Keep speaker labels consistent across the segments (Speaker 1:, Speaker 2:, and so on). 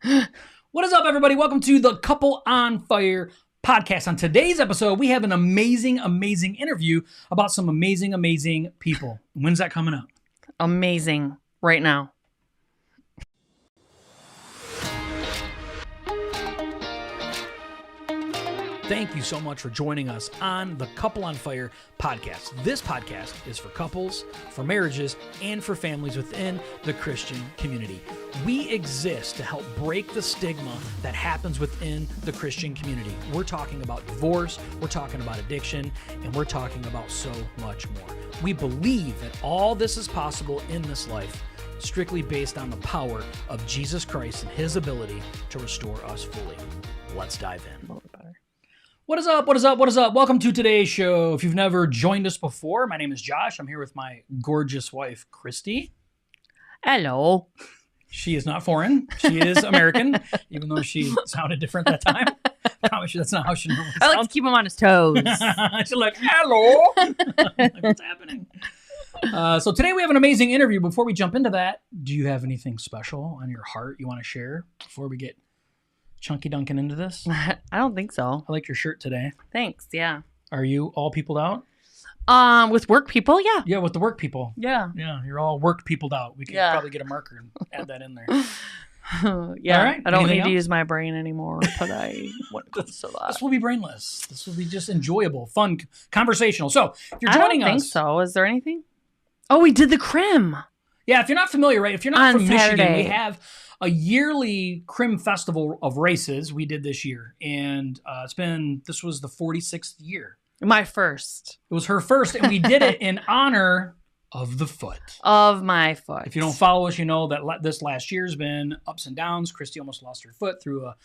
Speaker 1: What is up, everybody? Welcome to the Couple on Fire podcast. On today's episode, we have an amazing interview about some amazing people. When's that coming up?
Speaker 2: Amazing. Right now.
Speaker 1: Thank you so much for joining us on the Couple on Fire podcast. This podcast is for couples, for marriages, and for families within the Christian community. We exist to help break the stigma that happens within the Christian community. We're talking about divorce, we're talking about addiction, and we're talking about so much more. We believe that all this is possible in this life strictly based on the power of Jesus Christ and his ability to restore us fully. Let's dive in. What is up? What is up? What is up? Welcome to today's show. If you've never joined us before, my name is Josh. I'm here with my gorgeous wife, Christy.
Speaker 2: Hello.
Speaker 1: She is not foreign. She is American, even though she sounded different that time. I promise you that's not how she normally sounds.
Speaker 2: I like to keep him on his toes.
Speaker 1: She's like, hello. Like, what's happening? So today we have an amazing interview. Before we jump into that, do you have anything special on your heart you want to share before we get Chunky Duncan into this?
Speaker 2: I don't think so.
Speaker 1: I like your shirt today.
Speaker 2: Thanks. Yeah.
Speaker 1: Are you all peopled out?
Speaker 2: With work people, yeah.
Speaker 1: Yeah, with the work people.
Speaker 2: Yeah.
Speaker 1: Yeah, you're all work peopled out. We could probably get a marker and add that in there.
Speaker 2: Yeah.
Speaker 1: All right.
Speaker 2: I don't
Speaker 1: Anything
Speaker 2: need to
Speaker 1: else?
Speaker 2: use my brain anymore today when it comes to that.
Speaker 1: This will be brainless. This will be just enjoyable, fun, conversational. So, if you're
Speaker 2: I
Speaker 1: joining
Speaker 2: don't think
Speaker 1: us.
Speaker 2: so. Is there anything? Oh, we did the crim.
Speaker 1: Yeah, if you're not familiar, right? If you're not
Speaker 2: On
Speaker 1: from Michigan,
Speaker 2: Saturday.
Speaker 1: we have a yearly Crim Festival of races we did this year. And this was the 46th year.
Speaker 2: My first.
Speaker 1: It was her first, and we did it in honor of the foot.
Speaker 2: Of my foot.
Speaker 1: If you don't follow us, you know that this last year's been ups and downs. Christy almost lost her foot through a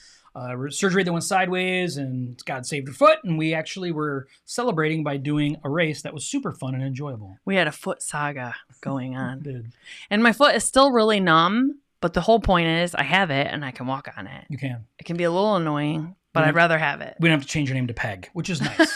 Speaker 1: surgery that went sideways, and God saved her foot. And we actually were celebrating by doing a race that was super fun and enjoyable.
Speaker 2: We had a foot saga going on.
Speaker 1: Did.
Speaker 2: And my foot is still really numb, but the whole point is I have it and I can walk on it.
Speaker 1: You can.
Speaker 2: It can be a little annoying, but
Speaker 1: Yeah.
Speaker 2: I'd rather have it.
Speaker 1: We don't have to change your name to Peg, which is nice.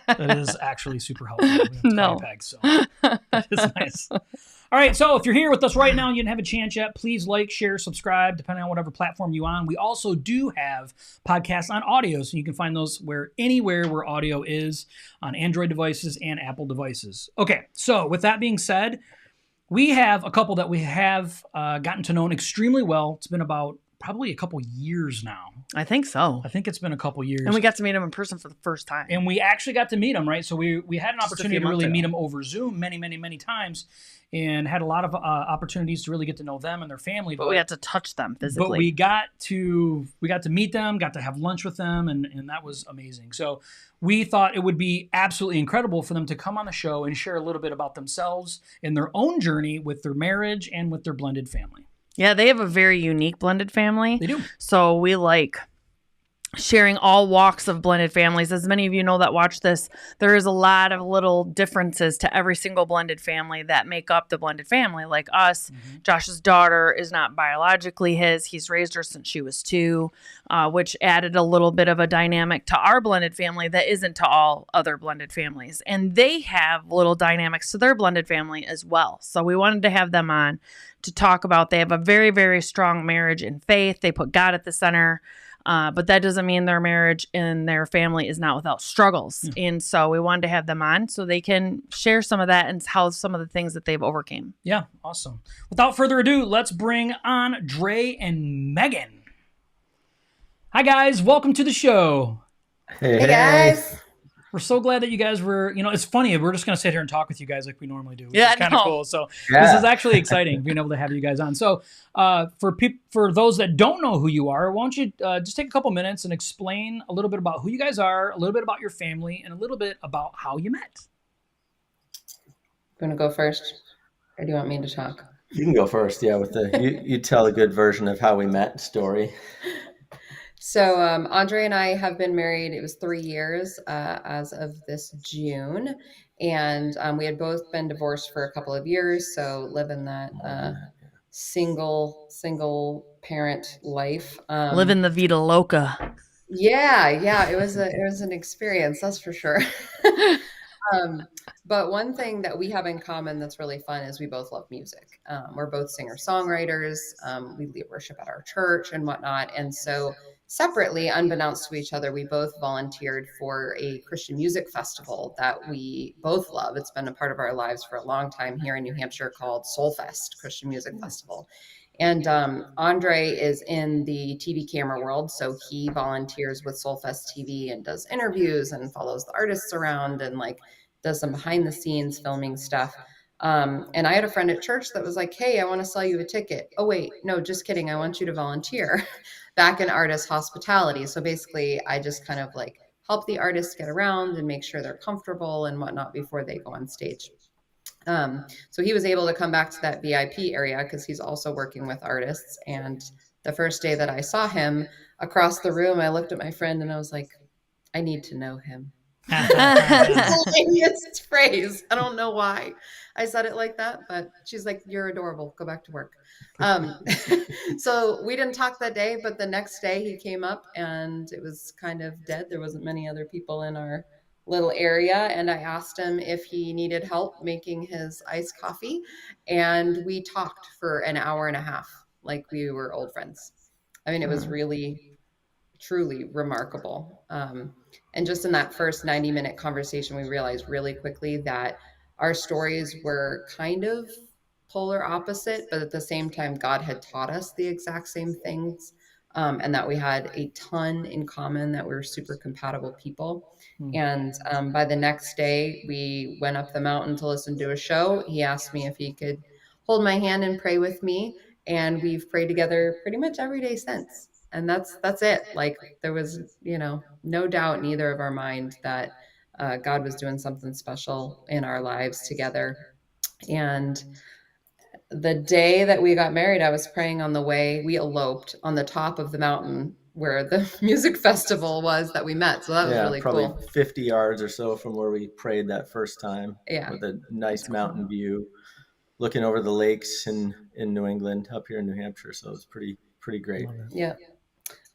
Speaker 1: That is actually super helpful. We don't have to call you Peg, so that is nice. All right, so if you're here with us right now and you didn't have a chance yet, please like, share, subscribe, depending on whatever platform you're on. We also do have podcasts on audio, so you can find those anywhere where audio is, on Android devices and Apple devices. Okay, so with that being said, we have a couple that we have gotten to know extremely well. It's been about probably a couple years now.
Speaker 2: I think so.
Speaker 1: I think it's been a couple years.
Speaker 2: And we got to meet him in person for the first time.
Speaker 1: And we actually got to meet him, right? So we had an
Speaker 2: Just a
Speaker 1: opportunity
Speaker 2: few
Speaker 1: to really
Speaker 2: months
Speaker 1: meet
Speaker 2: ago.
Speaker 1: him over Zoom many times, and had a lot of opportunities to really get to know them and their family.
Speaker 2: But we had to touch them physically.
Speaker 1: But we got to meet them, got to have lunch with them, and that was amazing. So we thought it would be absolutely incredible for them to come on the show and share a little bit about themselves and their own journey with their marriage and with their blended family.
Speaker 2: Yeah, they have a very unique blended family.
Speaker 1: They do.
Speaker 2: So we like sharing all walks of blended families. As many of you know that watch this, there is a lot of little differences to every single blended family that make up the blended family. Like us, Josh's daughter is not biologically his. He's raised her since she was 2, which added a little bit of a dynamic to our blended family that isn't to all other blended families. And they have little dynamics to their blended family as well. So we wanted to have them on to talk about. They have a very strong marriage and faith. They put God at the center. But that doesn't mean their marriage and their family is not without struggles.
Speaker 1: Yeah.
Speaker 2: And so we wanted to have them on so they can share some of that and how some of the things that they've overcame.
Speaker 1: Yeah, awesome. Without further ado, let's bring on Dré and Megan. Hi, guys. Welcome to the show.
Speaker 3: Hey guys.
Speaker 1: We're so glad that you guys were, it's funny. We're just going to sit here and talk with you guys like we normally do, which
Speaker 2: Yeah,
Speaker 1: is kind of
Speaker 2: no.
Speaker 1: cool. So
Speaker 3: Yeah.
Speaker 1: This is actually exciting being able to have you guys on. So for those that don't know who you are, why don't you just take a couple minutes and explain a little bit about who you guys are, a little bit about your family, and a little bit about how you met.
Speaker 3: You want to go first? Or do you want me to talk?
Speaker 4: You can go first, yeah, with you tell a good version of how we met story.
Speaker 3: So Andre and I have been married. It was 3 years as of this June. And we had both been divorced for a couple of years. So living that single parent life.
Speaker 2: Living the Vida Loca.
Speaker 3: Yeah. It was an experience, that's for sure. But one thing that we have in common that's really fun is we both love music. We're both singer-songwriters. We lead worship at our church and whatnot. And so separately, unbeknownst to each other, we both volunteered for a Christian music festival that we both love. It's been a part of our lives for a long time here in New Hampshire called Soulfest Christian Music Festival. And Andre is in the TV camera world, so he volunteers with Soulfest TV and does interviews and follows the artists around and like does some behind the scenes filming stuff. And I had a friend at church that was like, "Hey, I want to sell you a ticket." "Oh wait, no, just kidding. I want you to volunteer back in artist hospitality." So basically, I just kind of like help the artists get around and make sure they're comfortable and whatnot before they go on stage. So he was able to come back to that VIP area because he's also working with artists. And the first day that I saw him across the room, I looked at my friend and I was like, "I need to know him." It's phrase. I don't know why I said it like that, but she's like, "You're adorable. Go back to work." So we didn't talk that day, but the next day he came up and it was kind of dead. There wasn't many other people in our little area. And I asked him if he needed help making his iced coffee. And we talked for an hour and a half, like we were old friends. I mean, it was really, truly remarkable. And just in that first 90-minute conversation, we realized really quickly that our stories were kind of polar opposite, but at the same time, God had taught us the exact same things, and that we had a ton in common, that we were super compatible people. And by the next day, we went up the mountain to listen to a show. He asked me if he could hold my hand and pray with me, and we've prayed together pretty much every day since. And that's it. Like there was, no doubt in either of our mind that God was doing something special in our lives together. And the day that we got married, I was praying on the way. We eloped on the top of the mountain where the music festival was that we met. So that was really
Speaker 4: probably
Speaker 3: cool.
Speaker 4: 50 yards or so from where we prayed that first time.
Speaker 3: Yeah.
Speaker 4: With a nice mountain view, looking over the lakes in New England, up here in New Hampshire. So it was pretty great.
Speaker 3: Yeah.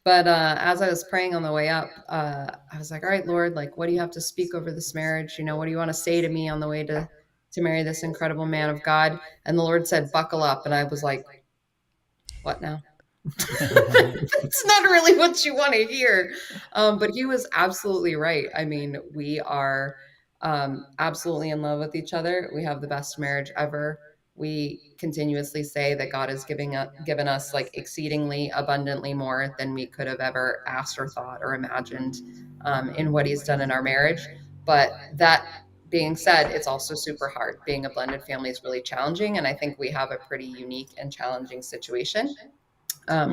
Speaker 3: But as I was praying on the way up, I was like, "All right, Lord, like, what do you have to speak over this marriage? What do you want to say to me on the way to marry this incredible man of God?" And the Lord said, "Buckle up." And I was like, "What now?" It's not really what you want to hear. But he was absolutely right. I mean, we are absolutely in love with each other. We have the best marriage ever. We continuously say that God has given us like exceedingly abundantly more than we could have ever asked or thought or imagined in what he's done in our marriage. But that being said, it's also super hard. Being a blended family is really challenging. And I think we have a pretty unique and challenging situation.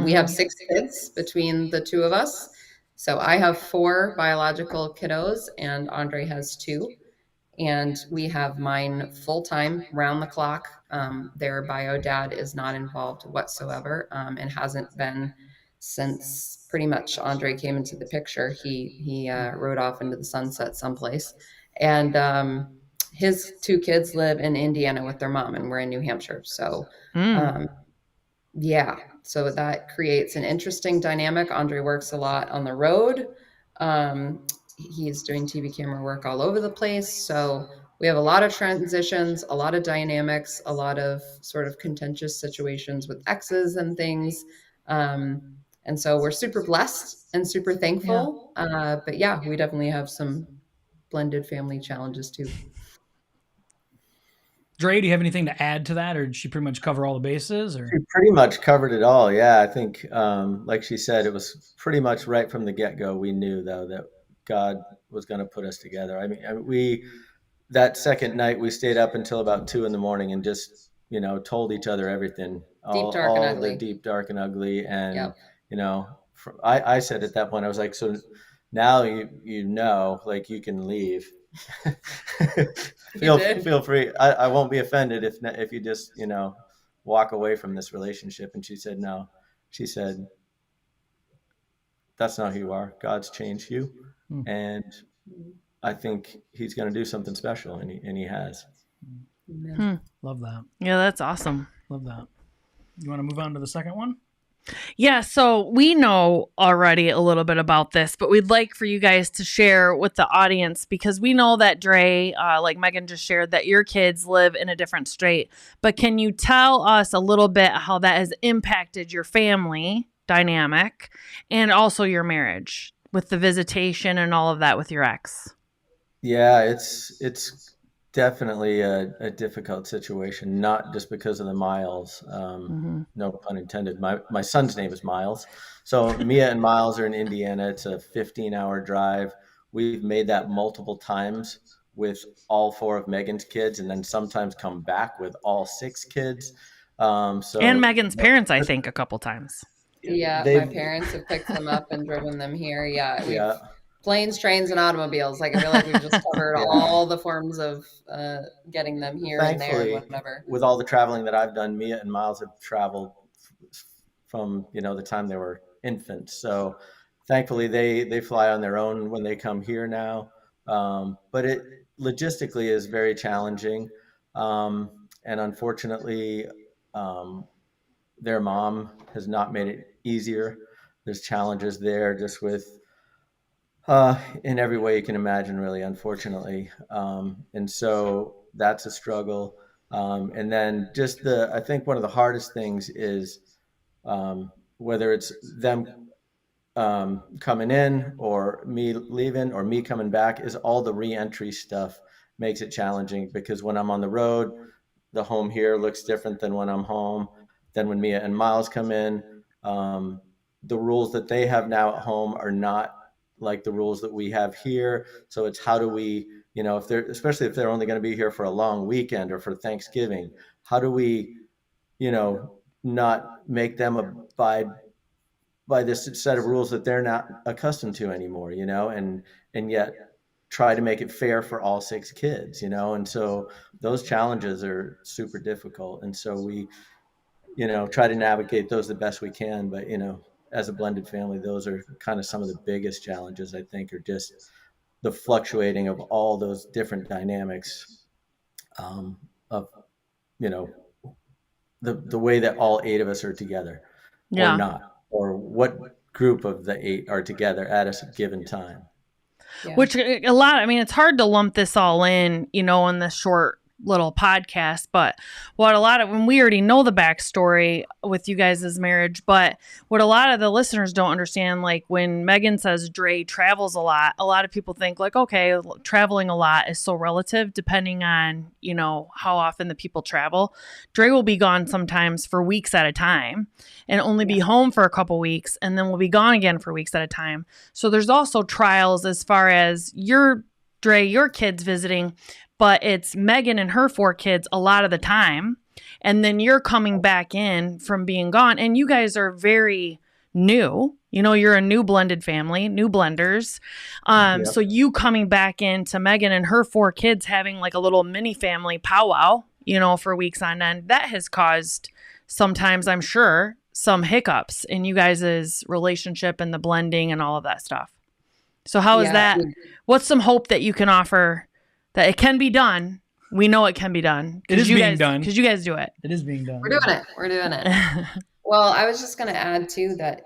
Speaker 3: We have 6 kids between the two of us. So I have 4 biological kiddos and Andre has 2. And we have mine full-time, round the clock. Their bio dad is not involved whatsoever, and hasn't been since pretty much Andre came into the picture. He rode off into the sunset someplace. And his 2 kids live in Indiana with their mom, and we're in New Hampshire. So yeah, so that creates an interesting dynamic. Andre works a lot on the road. He's doing TV camera work all over the place. So we have a lot of transitions, a lot of dynamics, a lot of sort of contentious situations with exes and things. And so we're super blessed and super thankful. But yeah, we definitely have some blended family challenges too.
Speaker 1: Dré, do you have anything to add to that, or did she pretty much cover all the bases? Or
Speaker 4: She pretty much covered it all. Yeah, I think, like she said, it was pretty much right from the get-go. We knew, though, that God was going to put us together. I mean, that second night, we stayed up until about 2 a.m. and just, told each other everything.
Speaker 3: Deep, dark, and ugly.
Speaker 4: The deep, dark, and ugly. And,
Speaker 3: Yep.
Speaker 4: I said at that point, I was like, so now like you can leave. Feel free. I won't be offended if you just walk away from this relationship. And she said no. She said, that's not who you are. God's changed you, and I think he's going to do something special, and he has.
Speaker 1: Love that.
Speaker 2: Yeah, that's awesome.
Speaker 1: Love that. You want to move on to the second one?
Speaker 2: Yeah, so we know already a little bit about this, but we'd like for you guys to share with the audience because we know that Dré, like Megan just shared, that your kids live in a different state. But can you tell us a little bit how that has impacted your family dynamic and also your marriage with the visitation and all of that with your ex?
Speaker 4: Yeah, it's definitely a difficult situation, not just because of the miles.
Speaker 2: Mm-hmm.
Speaker 4: No pun intended. My son's name is Miles. So Mia and Miles are in Indiana. It's a 15-hour drive. We've made that multiple times with all four of Megan's kids, and then sometimes come back with all six kids.
Speaker 2: And
Speaker 4: So
Speaker 2: Megan's parents, I think, a couple times.
Speaker 3: Yeah, my
Speaker 4: they've,
Speaker 3: parents have picked them up and driven them here. Yeah, we've
Speaker 4: yeah,
Speaker 3: planes, trains, and automobiles. Like I feel like we've just covered
Speaker 4: yeah.
Speaker 3: all the forms of getting them here and there and
Speaker 4: Thankfully,
Speaker 3: whatever.
Speaker 4: with all the traveling that I've done, Mia and Miles have traveled from the time they were infants. So thankfully, they fly on their own when they come here now. But it logistically is very challenging, and unfortunately, um, their mom has not made it easier. There's challenges there just with in every way you can imagine, really, unfortunately. And so that's a struggle. And then just I think one of the hardest things is whether it's them coming in or me leaving or me coming back, is all the reentry stuff makes it challenging because when I'm on the road, the home here looks different than when I'm home. Then when Mia and Miles come in, um, the rules that they have now at home are not like the rules that we have here. So it's how do we, if they're, especially if they're only going to be here for a long weekend or for Thanksgiving, how do we, not make them abide by this set of rules that they're not accustomed to anymore, and yet try to make it fair for all six kids, and so those challenges are super difficult. And so we, try to navigate those the best we can. But, as a blended family, those are kind of some of the biggest challenges, I think, are just the fluctuating of all those different dynamics, of, you know, the way that all eight of us are together or
Speaker 2: Yeah.
Speaker 4: not, or what group of the eight are together at a given time.
Speaker 3: Yeah.
Speaker 2: Which a lot, I mean, it's hard to lump this all in, in this short little podcast, but when we already know the backstory with you guys' marriage, but what a lot of the listeners don't understand, like when Megan says Dré travels a lot of people think like, okay, traveling a lot is so relative depending on, how often the people travel. Dré will be gone sometimes for weeks at a time and only be home for a couple weeks, and then we'll be gone again for weeks at a time. So there's also trials as far as your kids visiting, but it's Megan and her four kids a lot of the time. And then you're coming back in from being gone. And you guys are very new. You're a new blended family, new blenders.
Speaker 4: Yep.
Speaker 2: So you coming back into Megan and her four kids having like a little mini family powwow, for weeks on end, that has caused sometimes, I'm sure, some hiccups in you guys' relationship and the blending and all of that stuff. So how is that? What's some hope that you can offer that it can be done? We know it can be done.
Speaker 1: It is being done.
Speaker 2: Because you guys do it.
Speaker 1: It is being done.
Speaker 3: We're doing it. Well, I was just going to add too that,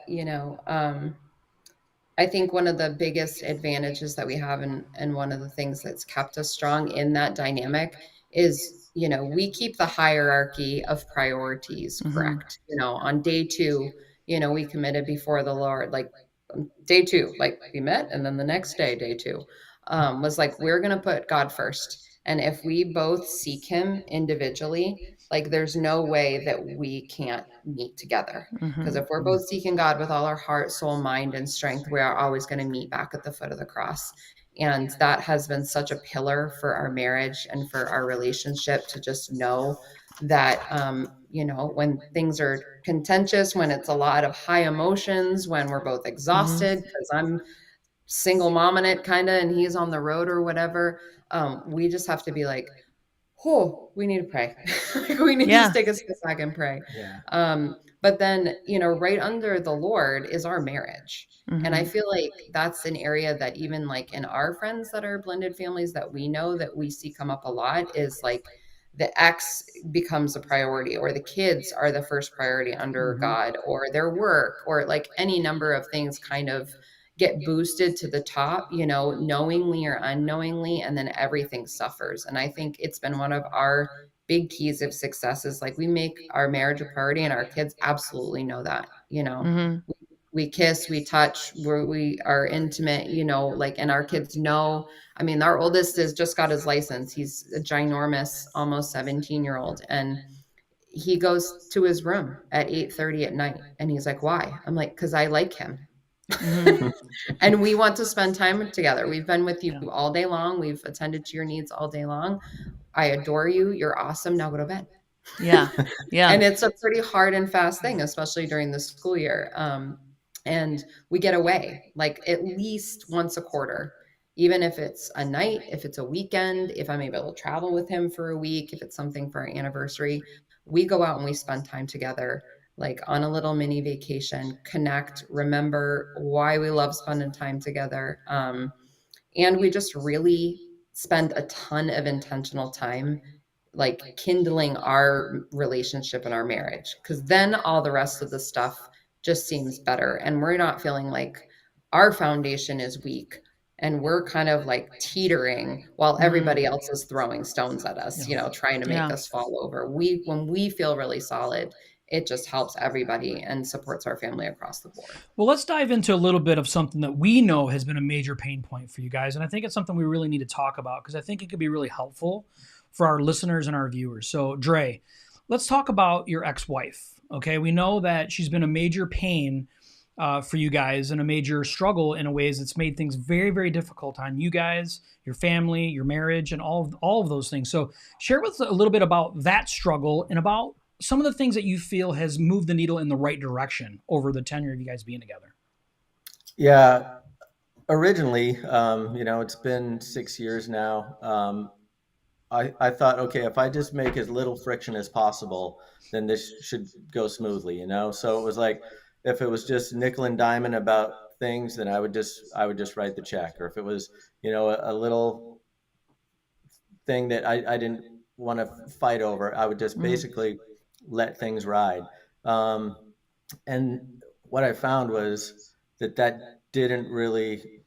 Speaker 3: I think one of the biggest advantages that we have and one of the things that's kept us strong in that dynamic is, we keep the hierarchy of priorities correct. On day 2, we committed before the Lord, like day 2, like we met, and then the next day 2, was like, we're going to put God first. And if we both seek him individually, like there's no way that we can't meet together. Because if we're both seeking God with all our heart, soul, mind, and strength, we are always going to meet back at the foot of the cross. And that has been such a pillar for our marriage and for our relationship, to just know that, when things are contentious, when it's a lot of high emotions, when we're both exhausted, because I'm single mom in it kind of, and he's on the road or whatever, we just have to be like, oh, we need to pray. We need to just take a step back and pray.
Speaker 4: Yeah.
Speaker 3: But then, right under the Lord is our marriage. And I feel like that's an area that even like in our friends that are blended families that we know that we see come up a lot, is like the ex becomes a priority, or the kids are the first priority under God, or their work, or like any number of things kind of get boosted to the top, you know, knowingly or unknowingly, and then everything suffers. And I think it's been one of our big keys of success is like we make our marriage a priority, and our kids absolutely know that, you know.
Speaker 2: Mm-hmm.
Speaker 3: We kiss, we touch, we are intimate, you know, like, and our kids know. I mean, our oldest has just got his license. He's a ginormous, almost 17-year-old. And he goes to his room at 8:30 at night. And he's like, why? I'm like, because I like him.
Speaker 2: Mm-hmm.
Speaker 3: And we want to spend time together. We've been with you all day long. We've attended to your needs all day long. I adore you. You're awesome. Now go to bed.
Speaker 2: Yeah. Yeah.
Speaker 3: And it's a pretty hard and fast thing, especially during the school year. And we get away like at least once a quarter, even if it's a night, if it's a weekend, if I'm able to travel with him for a week, if it's something for our anniversary, we go out and we spend time together, like on a little mini vacation, connect, remember why we love spending time together. And we just really spend a ton of intentional time like kindling our relationship and our marriage, because then all the rest of the stuff just seems better, and we're not feeling like our foundation is weak and we're kind of like teetering while everybody else is throwing stones at us, you know, trying to make us fall over. When we feel really solid, it just helps everybody and supports our family across the board.
Speaker 1: Well, let's dive into a little bit of something that we know has been a major pain point for you guys. And I think it's something we really need to talk about because I think it could be really helpful for our listeners and our viewers. So, Dré, let's talk about your ex-wife. Okay, we know that she's been a major pain for you guys and a major struggle in a ways that's made things very, very difficult on you guys, your family, your marriage, and all of those things. So share with us a little bit about that struggle and about some of the things that you feel has moved the needle in the right direction over the tenure of you guys being together.
Speaker 4: Yeah, originally, it's been 6 years now. I thought, okay, if I just make as little friction as possible, then this should go smoothly, So it was like, if it was just nickel and diamond about things, then I would just write the check. Or if it was, a little thing that I didn't want to fight over, I would just basically let things ride. And what I found was that didn't really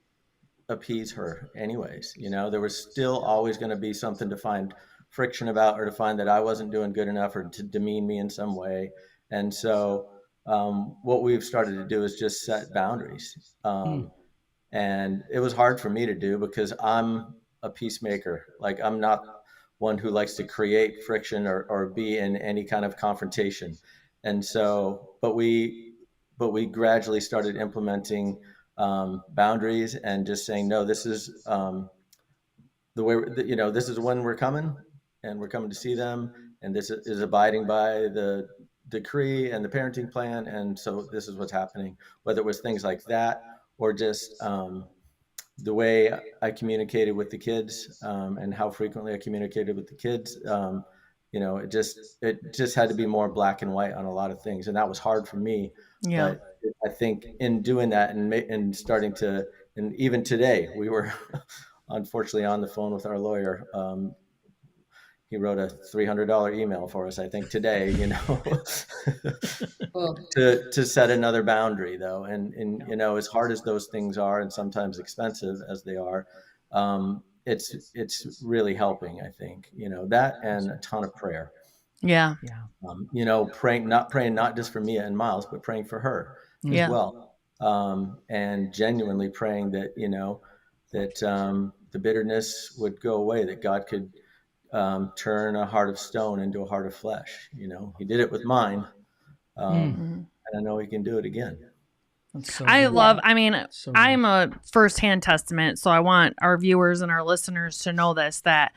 Speaker 4: appease her anyways. There was still always going to be something to find friction about, or to find that I wasn't doing good enough, or to demean me in some way. And so what we've started to do is just set boundaries. And it was hard for me to do because I'm a peacemaker. Like, I'm not one who likes to create friction or be in any kind of confrontation. And so, but we gradually started implementing boundaries and just saying, no, this is the way, this is when we're coming, and we're coming to see them. And this is abiding by the decree and the parenting plan. And so this is what's happening, whether it was things like that, or just the way I communicated with the kids, and how frequently I communicated with the kids. It just had to be more black and white on a lot of things. And that was hard for me.
Speaker 2: Yeah.
Speaker 4: But I think in doing that and starting to, and even today, we were unfortunately on the phone with our lawyer. He wrote a $300 email for us, I think, today, to set another boundary, though. And as hard as those things are, and sometimes expensive as they are, it's really helping, I think, that, and a ton of prayer.
Speaker 2: Yeah.
Speaker 4: Praying not just for Mia and Miles, but praying for her as well. And genuinely praying that, that the bitterness would go away, that God could turn a heart of stone into a heart of flesh. He did it with mine. And I know he can do it again.
Speaker 1: So
Speaker 2: I'm a firsthand testament. So I want our viewers and our listeners to know this, that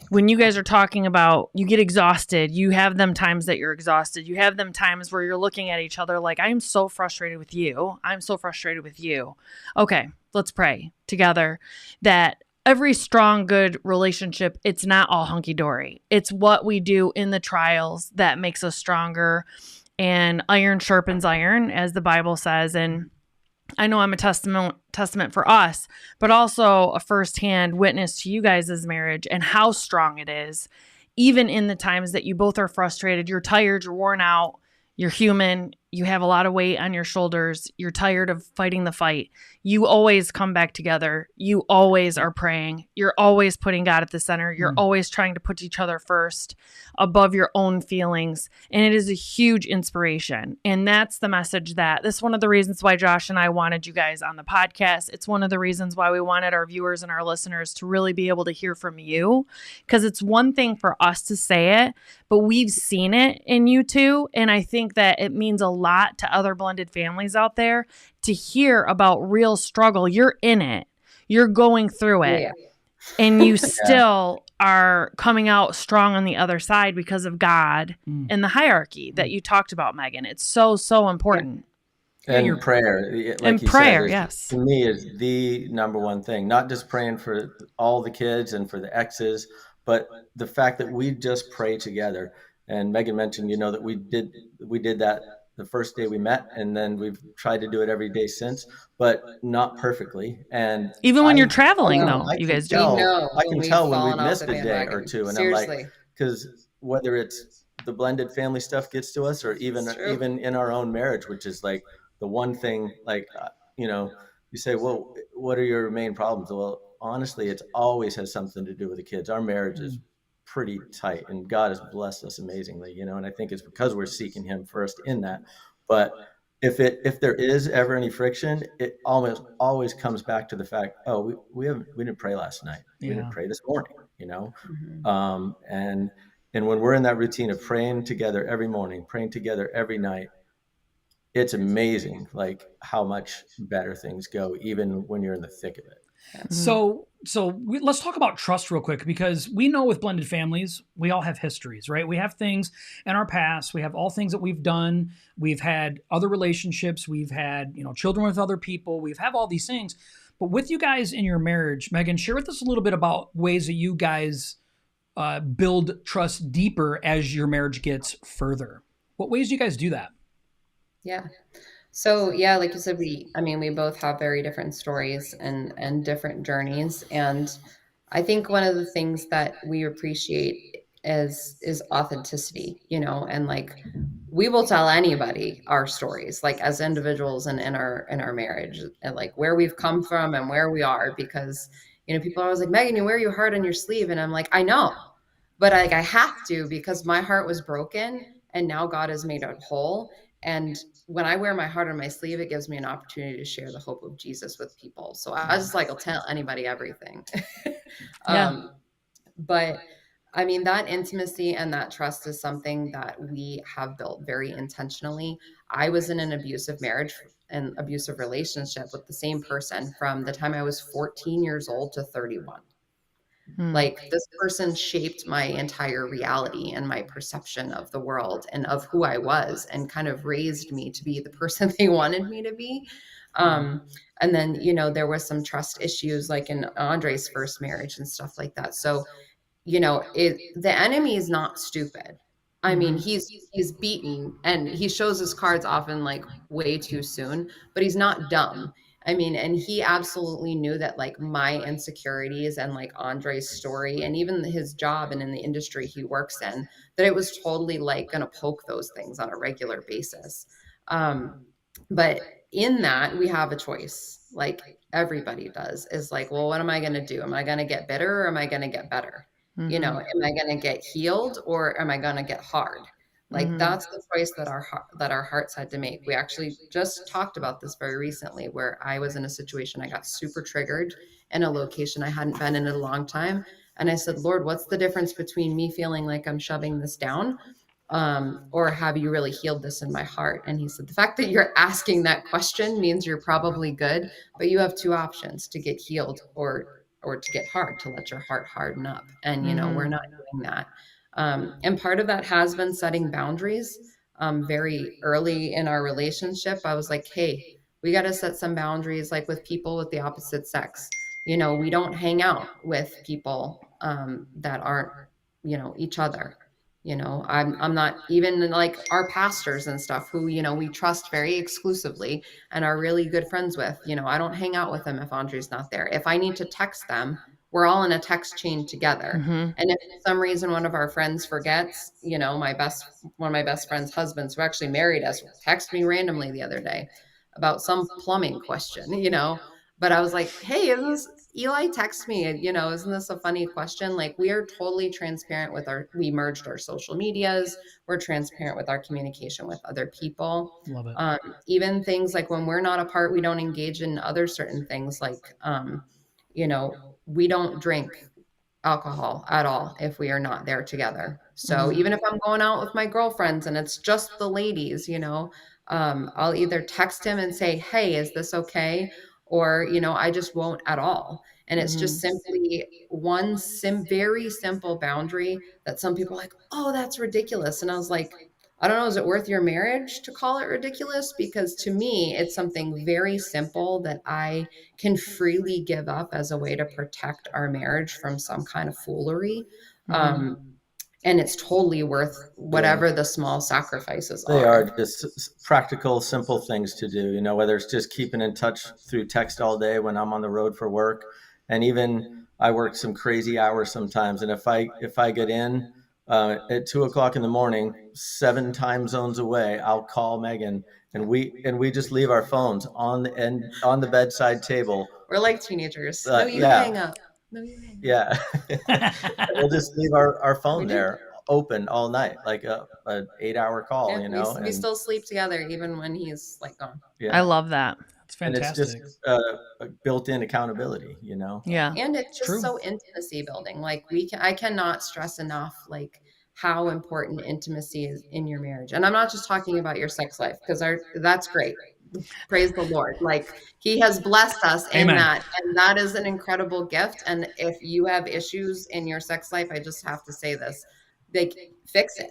Speaker 2: when you guys are talking about, you get exhausted, you have them times that you're exhausted, you have them times where you're looking at each other like, I'm so frustrated with you. I'm so frustrated with you. Okay, let's pray together that every strong, good relationship, it's not all hunky-dory. It's what we do in the trials that makes us stronger. And iron sharpens iron, as the Bible says. And I know I'm a testament for us, but also a firsthand witness to you guys' marriage and how strong it is even in the times that you both are frustrated, you're tired, you're worn out, you're human, you have a lot of weight on your shoulders, you're tired of fighting the fight, you always come back together. You always are praying. You're always putting God at the center. You're always trying to put each other first above your own feelings. And it is a huge inspiration. And that's the message that's one of the reasons why Josh and I wanted you guys on the podcast. It's one of the reasons why we wanted our viewers and our listeners to really be able to hear from you, because it's one thing for us to say it, but we've seen it in you two. And I think that it means a lot to other blended families out there to hear about real struggle. You're in it. You're going through it.
Speaker 3: Yeah.
Speaker 2: And you still are coming out strong on the other side because of God and the hierarchy that you talked about, Megan. It's so, so important.
Speaker 4: And your prayer, like
Speaker 2: and
Speaker 4: you
Speaker 2: prayer,
Speaker 4: said,
Speaker 2: yes.
Speaker 4: to me is the number one thing. Not just praying for all the kids and for the exes, but the fact that we just pray together. And Megan mentioned, that we did that the first day we met, and then we've tried to do it every day since, but not perfectly. And
Speaker 2: even when you're traveling, though,
Speaker 4: I
Speaker 2: you
Speaker 4: can
Speaker 2: guys do.
Speaker 4: tell, I
Speaker 3: when
Speaker 4: can
Speaker 3: we've
Speaker 4: tell when
Speaker 3: fallen
Speaker 4: we've
Speaker 3: off
Speaker 4: missed
Speaker 3: the
Speaker 4: a day or
Speaker 3: bandwagon.
Speaker 4: two, and
Speaker 3: Seriously.
Speaker 4: I'm like, because whether it's the blended family stuff gets to us, or even in our own marriage, which is like the one thing, like you say, well, what are your main problems? Well, honestly, it's always has something to do with the kids. Our marriage is pretty tight, and God has blessed us amazingly, and I think it's because we're seeking Him first in that. But if there is ever any friction, it almost always comes back to the fact, we didn't pray last night. We didn't pray this morning, and when we're in that routine of praying together every morning, praying together every night, it's amazing, like how much better things go, even when you're in the thick of it.
Speaker 1: So let's talk about trust real quick, because we know with blended families, we all have histories, right? We have things in our past. We have all things that we've done. We've had other relationships. We've had, children with other people. We've have all these things. But with you guys in your marriage, Megan, share with us a little bit about ways that you guys build trust deeper as your marriage gets further. What ways do you guys do that?
Speaker 3: Yeah. So yeah, like you said, we both have very different stories and different journeys. And I think one of the things that we appreciate is authenticity, and like we will tell anybody our stories, like as individuals and in our marriage, and like where we've come from and where we are, because people are always like, Megan, you wear your heart on your sleeve. And I'm like, I know, but like I have to, because my heart was broken and now God has made it whole. And when I wear my heart on my sleeve, it gives me an opportunity to share the hope of Jesus with people. So I was just like, I'll tell anybody everything. But I mean, that intimacy and that trust is something that we have built very intentionally. I was in an abusive marriage and abusive relationship with the same person from the time I was 14 years old to 31. Like this person shaped my entire reality and my perception of the world and of who I was, and kind of raised me to be the person they wanted me to be. And then, there was some trust issues like in Andre's first marriage and stuff like that. So, the enemy is not stupid. I mean, he's beaten and he shows his cards often like way too soon, but he's not dumb. I mean, and he absolutely knew that like my insecurities and like Andre's story and even his job and in the industry he works in, that it was totally like going to poke those things on a regular basis. But in that we have a choice, like everybody does, is like, well, what am I going to do? Am I going to get bitter or am I going to get better? Am I going to get healed or am I going to get hard? Like that's the choice that our hearts had to make. We actually just talked about this very recently, where I was in a situation, I got super triggered in a location I hadn't been in a long time. And I said, Lord, what's the difference between me feeling like I'm shoving this down? Or have you really healed this in my heart? And he said, the fact that you're asking that question means you're probably good, but you have two options: to get healed or to get hard, to let your heart harden up. And, we're not doing that. And part of that has been setting boundaries. Very early in our relationship, I was like, hey, we got to set some boundaries, like with people with the opposite sex. We don't hang out with people that aren't, each other. I'm not even like our pastors and stuff who, we trust very exclusively and are really good friends with. I don't hang out with them if Andre's not there. If I need to text them we're all in a text chain together.
Speaker 2: Mm-hmm.
Speaker 3: And if for some reason one of our friends forgets, you know, one of my best friend's husbands who actually married us texted me randomly the other day about some plumbing question, you know. But I was like, hey, isn't this Eli text me, you know, isn't this a funny question? Like, we are totally transparent with we merged our social medias. We're transparent with our communication with other people.
Speaker 1: Love it.
Speaker 3: Even things like when we're not apart, we don't engage in other certain things like, you know, we don't drink alcohol at all if we are not there together. So even if I'm going out with my girlfriends and it's just the ladies, you know, I'll either text him and say, hey, is this okay? Or, you know, I just won't at all. And it's just simply one very simple boundary that some people are like, oh, that's ridiculous. And I was like, I don't know, is it worth your marriage to call it ridiculous? Because to me, it's something very simple that I can freely give up as a way to protect our marriage from some kind of foolery. And it's totally worth whatever the small sacrifices
Speaker 4: They
Speaker 3: are.
Speaker 4: are just practical, simple things to do, you know, whether it's just keeping in touch through text all day when I'm on the road for work. And even I work some crazy hours sometimes. And if I get in at 2:00 in the morning, 7 time zones away, I'll call Megan and we just leave our phones on the bedside table.
Speaker 3: We're like teenagers. No, you hang up. No, you hang up.
Speaker 4: Yeah. We'll just leave our phone there open all night, like an 8-hour call,
Speaker 3: Yeah,
Speaker 4: you know.
Speaker 3: we still sleep together even when he's like gone.
Speaker 2: I love that.
Speaker 1: It's
Speaker 4: And it's
Speaker 1: fantastic.
Speaker 4: just a built-in accountability, you know.
Speaker 2: Yeah.
Speaker 3: And it's just
Speaker 1: True.
Speaker 3: so intimacy building. Like I cannot stress enough like how important intimacy is in your marriage. And I'm not just talking about your sex life because that's great. Praise the Lord. Like he has blessed us in
Speaker 1: Amen.
Speaker 3: that. And that is an incredible gift. And if you have issues in your sex life, I just have to say this, they fix it.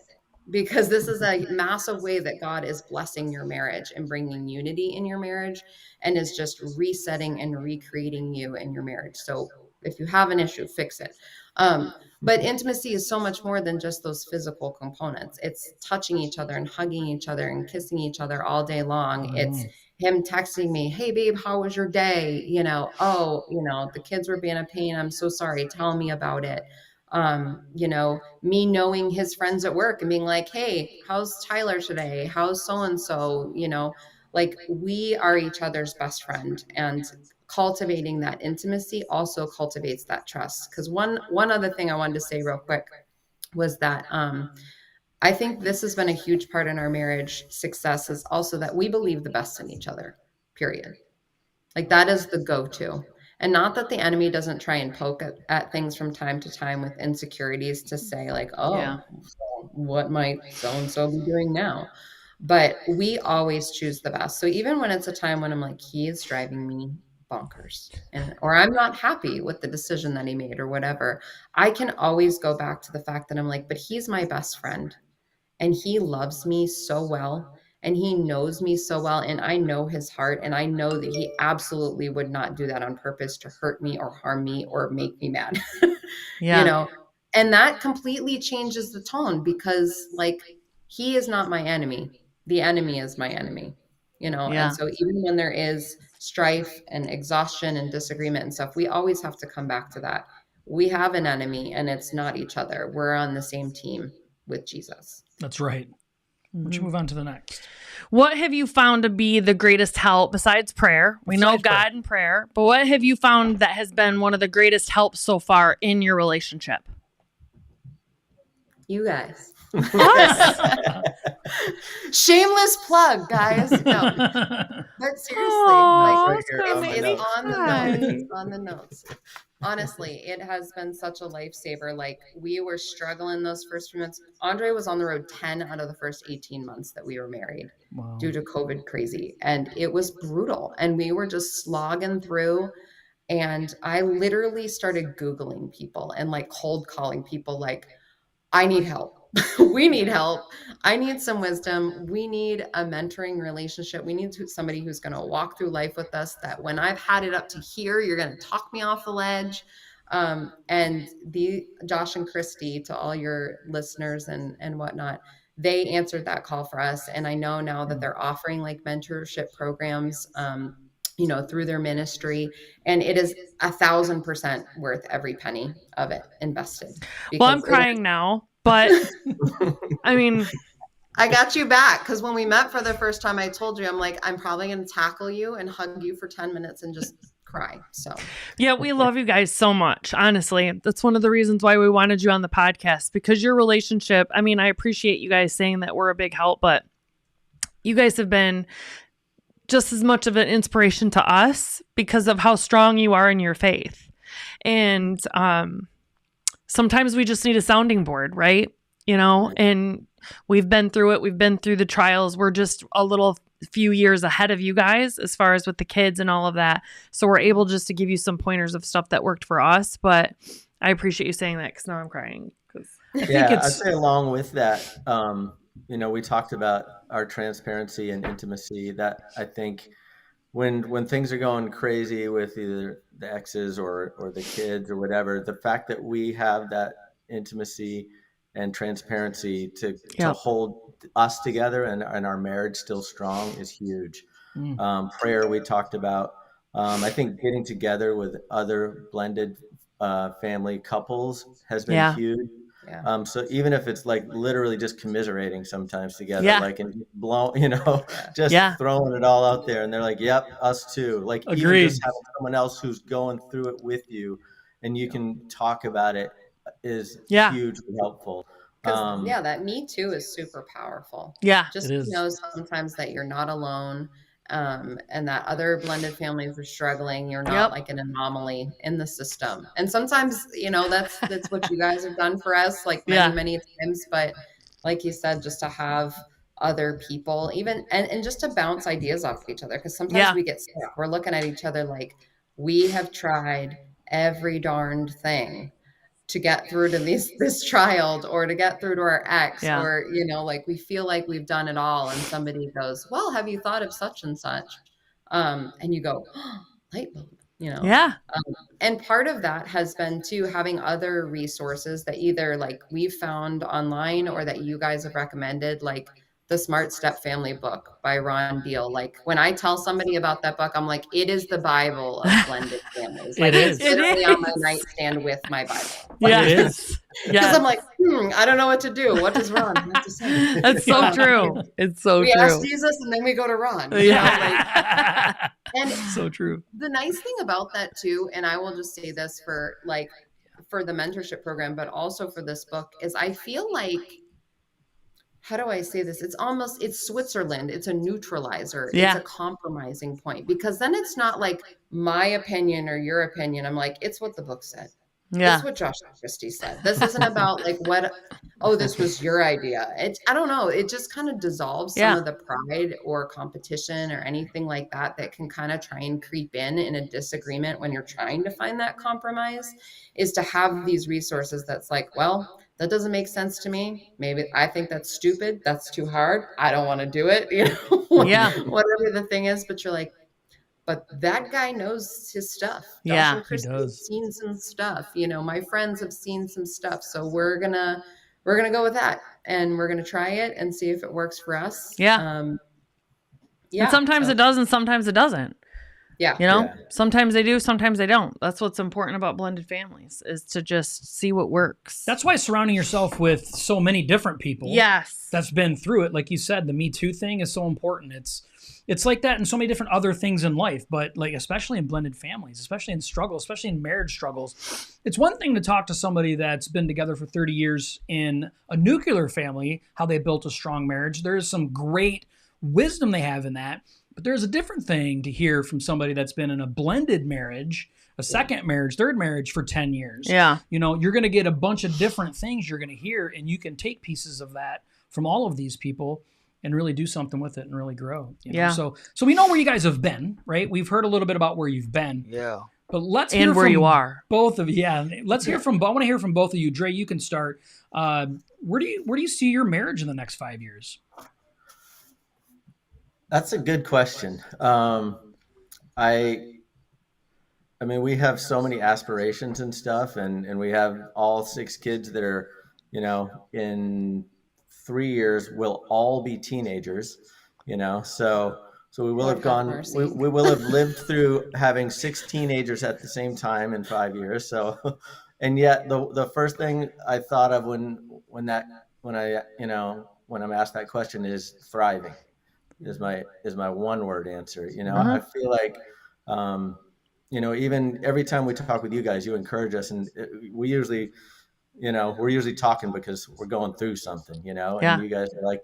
Speaker 3: Because this is a massive way that God is blessing your marriage and bringing unity in your marriage and is just resetting and recreating you in your marriage. So if you have an issue, fix it. But intimacy is so much more than just those physical components. It's touching each other and hugging each other and kissing each other all day long. It's him texting me, hey, babe, how was your day? You know, oh, you know, the kids were being a pain. I'm so sorry. Tell me about it. You know, me knowing his friends at work and being like, hey, how's Tyler today? How's so-and-so? You know, like we are each other's best friend, and cultivating that intimacy also cultivates that trust. Because one other thing I wanted to say real quick was that I think this has been a huge part in our marriage success is also that we believe the best in each other, period. Like that is the go-to. And not that the enemy doesn't try and poke at things from time to time with insecurities to say like, oh, what might so-and-so be doing now? But we always choose the best. So even when it's a time when I'm like, he is driving me bonkers or I'm not happy with the decision that he made or whatever, I can always go back to the fact that I'm like, but he's my best friend and he loves me so well. And he knows me so well, and I know his heart, and I know that he absolutely would not do that on purpose to hurt me or harm me or make me mad.
Speaker 2: Yeah.
Speaker 3: You know, and that completely changes the tone because, like, he is not my enemy. The enemy is my enemy, you know.
Speaker 2: Yeah.
Speaker 3: And so, even when there is strife and exhaustion and disagreement and stuff, we always have to come back to that. We have an enemy, and it's not each other. We're on the same team with Jesus.
Speaker 1: That's right. Why don't you move on to the next?
Speaker 2: What have you found to be the greatest help besides prayer? We know God and prayer, but what have you found that has been one of the greatest helps so far in your relationship?
Speaker 3: You guys. Shameless plug, guys. No, but seriously, it's on the notes. It's on the notes. Honestly, it has been such a lifesaver. Like we were struggling those first few months. Andre was on the road 10 out of the first 18 months that we were married due to COVID crazy. And it was brutal. And we were just slogging through. And I literally started Googling people and like cold calling people like, I need help. We need help. I need some wisdom. We need a mentoring relationship. We need somebody who's going to walk through life with us that when I've had it up to here, you're going to talk me off the ledge. And Josh and Christy, to all your listeners and whatnot, they answered that call for us. And I know now that they're offering like mentorship programs through their ministry. And it is 1,000% worth every penny of it invested.
Speaker 2: Well, I'm crying now, but I mean,
Speaker 3: I got you back, because when we met for the first time, I told you, I'm like, I'm probably going to tackle you and hug you for 10 minutes and just cry. So
Speaker 2: yeah, we love you guys so much. Honestly, that's one of the reasons why we wanted you on the podcast, because your relationship, I mean, I appreciate you guys saying that we're a big help, but you guys have been just as much of an inspiration to us because of how strong you are in your faith. And sometimes we just need a sounding board, right? And we've been through it. We've been through the trials. We're just a few years ahead of you guys as far as with the kids and all of that. So we're able just to give you some pointers of stuff that worked for us. But I appreciate you saying that, because now I'm crying.
Speaker 4: Yeah, I'd say along with that, we talked about our transparency and intimacy. That I think when things are going crazy with either the exes or the kids or whatever, the fact that we have that intimacy and transparency to hold us together and our marriage still strong is huge. Prayer we talked about. I think getting together with other blended family couples has been huge.
Speaker 3: Yeah.
Speaker 4: So even if it's like literally just commiserating sometimes together, like and just throwing it all out there, and they're like, "Yep, us too." Like even just having someone else who's going through it with you, and you can talk about it is hugely helpful.
Speaker 3: That me too is super powerful.
Speaker 2: Yeah,
Speaker 3: just to know sometimes that you're not alone, and that other blended families are struggling. You're not like an anomaly in the system. And sometimes, that's what you guys have done for us, like many times. But like you said, just to have other people, even and just to bounce ideas off of each other, because sometimes we get stuck. We're looking at each other like we have tried every darned thing to get through to this child, or to get through to our ex, or, like we feel like we've done it all. And somebody goes, well, have you thought of such and such? And you go, oh, light bulb, and part of that has been too, having other resources that either like we've found online or that you guys have recommended, like the Smart Step Family book by Ron Deal. Like when I tell somebody about that book, I'm like, it is the Bible of blended families. Like it's literally on my nightstand with my Bible.
Speaker 2: Like, it is.
Speaker 3: Because I'm like, I don't know what to do. What does Ron have to say?
Speaker 2: That's so true. It's so true.
Speaker 3: We ask Jesus and then we go to Ron. And
Speaker 1: so true.
Speaker 3: The nice thing about that too, and I will just say this for the mentorship program, but also for this book, is I feel like, how do I say this? It's Switzerland. It's a neutralizer. It's a compromising point, because then it's not like my opinion or your opinion. I'm like, it's what the book said. It's what Josh and Christy said. This isn't about like this was your idea. I don't know. It just kind of dissolves some of the pride or competition or anything like that can kind of try and creep in a disagreement when you're trying to find that compromise, is to have these resources that's like, well, that doesn't make sense to me. Maybe I think that's stupid. That's too hard. I don't want to do it. Whatever the thing is, but you're like, but that guy knows his stuff. Josh and Christy have seen some stuff. My friends have seen some stuff. So we're gonna go with that, and we're gonna try it and see if it works for us.
Speaker 2: And sometimes it does, and sometimes it doesn't. Sometimes they do, sometimes they don't. That's what's important about blended families, is to just see what works.
Speaker 1: That's why surrounding yourself with so many different people that's been through it, like you said, the Me Too thing is so important. It's like that in so many different other things in life, but like especially in blended families, especially in struggle, especially in marriage struggles. It's one thing to talk to somebody that's been together for 30 years in a nuclear family, how they built a strong marriage. There's some great wisdom they have in that. But there's a different thing to hear from somebody that's been in a blended marriage, a second marriage, third marriage for 10 years. You're going to get a bunch of different things you're going to hear, and you can take pieces of that from all of these people and really do something with it and really grow. So we know where you guys have been, right? We've heard a little bit about where you've been. But let's hear
Speaker 2: where
Speaker 1: from
Speaker 2: you are.
Speaker 1: Both of you. Let's hear from. I want to hear from both of you. Dré, you can start. Where do you see your marriage in the next 5 years?
Speaker 4: That's a good question. I mean, we have so many aspirations and stuff, and we have all 6 kids that are, in 3 years will all be teenagers, so So we will
Speaker 3: Lord
Speaker 4: have
Speaker 3: have
Speaker 4: gone,
Speaker 3: mercy.
Speaker 4: we will have lived through having 6 teenagers at the same time in 5 years. So, and yet the first thing I thought of when I'm asked that question is thriving is my one word answer. I feel like, um, even every time we talk with you guys, you encourage us, and we're usually talking because we're going through something, and
Speaker 2: Yeah.
Speaker 4: you guys are like,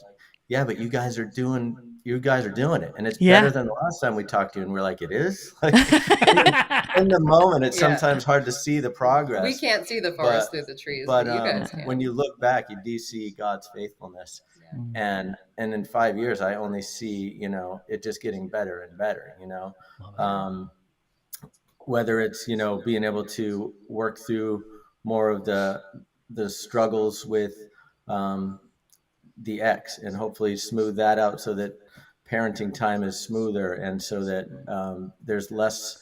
Speaker 4: yeah, but you guys are doing it. And it's
Speaker 2: Yeah.
Speaker 4: better than the last time we talked to you. And we're like, it is like in the moment, it's
Speaker 3: Yeah.
Speaker 4: sometimes hard to see the progress.
Speaker 3: We can't see the forest through the trees, but you guys can.
Speaker 4: When you look back, you do see God's faithfulness. And in 5 years, I only see, it just getting better and better, whether it's, being able to work through more of the struggles with, the ex, and hopefully smooth that out so that parenting time is smoother, and so that, there's less,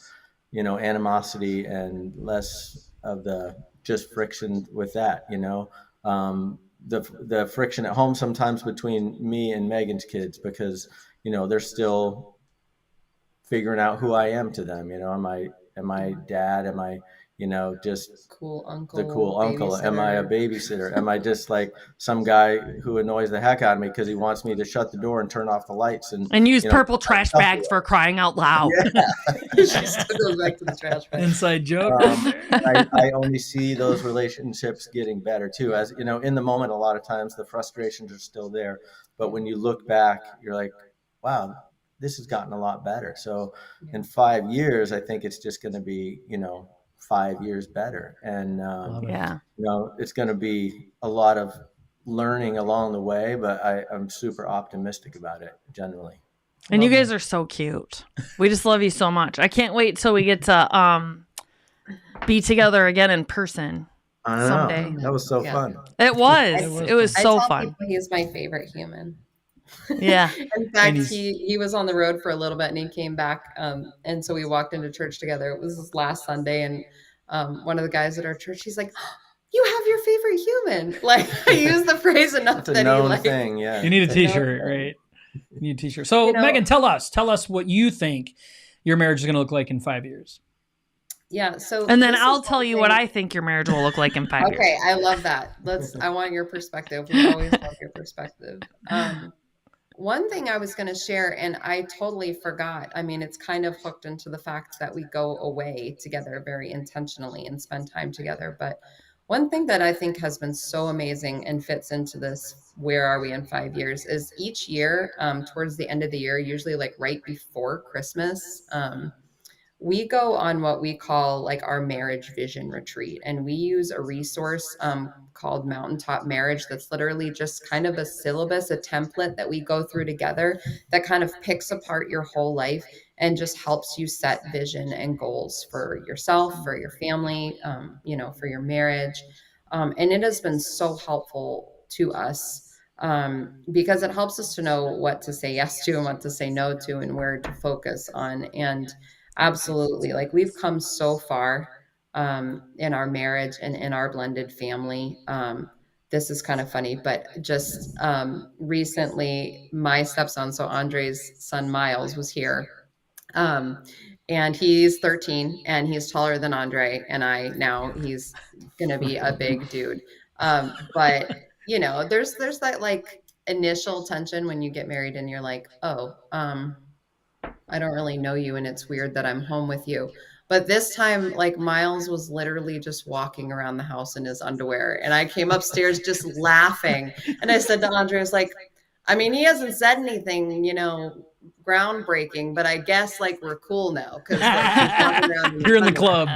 Speaker 4: animosity and less of the just friction with that, the friction at home sometimes between me and Megan's kids, because, they're still figuring out who I am to them. Am I dad? Am I, just
Speaker 3: Cool
Speaker 4: the
Speaker 3: uncle,
Speaker 4: cool uncle? Am I a
Speaker 3: babysitter?
Speaker 4: babysitter? Am I just like some guy who annoys the heck out of me because he wants me to shut the door and turn off the lights
Speaker 2: and use purple trash bags for crying out loud?
Speaker 3: She still goes back to the trash bag.
Speaker 1: Inside joke.
Speaker 4: I only see those relationships getting better too. As in the moment, a lot of times the frustrations are still there, but when you look back, you're like, wow, this has gotten a lot better. So in 5 years, I think it's just going to be, 5 years better. And,
Speaker 2: Yeah.
Speaker 4: it's going to be a lot of learning along the way, but I'm super optimistic about it generally.
Speaker 2: And you guys are so cute. We just love you so much. I can't wait till we get to be together again in person someday.
Speaker 4: That was so fun.
Speaker 2: It was
Speaker 3: I
Speaker 2: so
Speaker 3: tell
Speaker 2: fun.
Speaker 3: people he's my favorite human.
Speaker 2: Yeah.
Speaker 3: In fact, he was on the road for a little bit and he came back. And so we walked into church together. It was this last Sunday. And one of the guys at our church, he's like, you have your favorite human. Like, I use the phrase enough
Speaker 4: It's a
Speaker 3: that
Speaker 4: known
Speaker 3: he like.
Speaker 4: thing, yeah.
Speaker 1: You need a
Speaker 3: It's a known
Speaker 1: t-shirt,
Speaker 3: thing.
Speaker 1: right? You need a t-shirt. So Megan, tell us what you think your marriage is going to look like in 5 years.
Speaker 3: Yeah. So,
Speaker 2: And then
Speaker 3: this
Speaker 2: I'll
Speaker 3: is
Speaker 2: tell you what I think your marriage will look like in 5 years.
Speaker 3: Okay, I love that. I want your perspective. We always love your perspective. One thing I was going to share, and I totally forgot. I mean, it's kind of hooked into the fact that we go away together very intentionally and spend time together. But one thing that I think has been so amazing and fits into this, where are we in 5 years, is each year, towards the end of the year, usually like right before Christmas, we go on what we call like our marriage vision retreat. And we use a resource called Mountaintop Marriage that's literally just kind of a syllabus, a template that we go through together that kind of picks apart your whole life and just helps you set vision and goals for yourself, for your family, for your marriage. And it has been so helpful to us because it helps us to know what to say yes to and what to say no to and where to focus on. And absolutely. Like we've come so far in our marriage and in our blended family. This is kind of funny, but just recently, my stepson, so Andre's son Miles, was here. And he's 13 and he's taller than Andre and I now. He's going to be a big dude. But there's that like initial tension when you get married and you're like, oh, I don't really know you and it's weird that I'm home with you. But this time, like Miles was literally just walking around the house in his underwear. And I came upstairs just laughing. And I said to Andre, I was like, I mean, he hasn't said anything, groundbreaking, but I guess like we're cool now. Cause like, he's walking around
Speaker 1: You're in the club.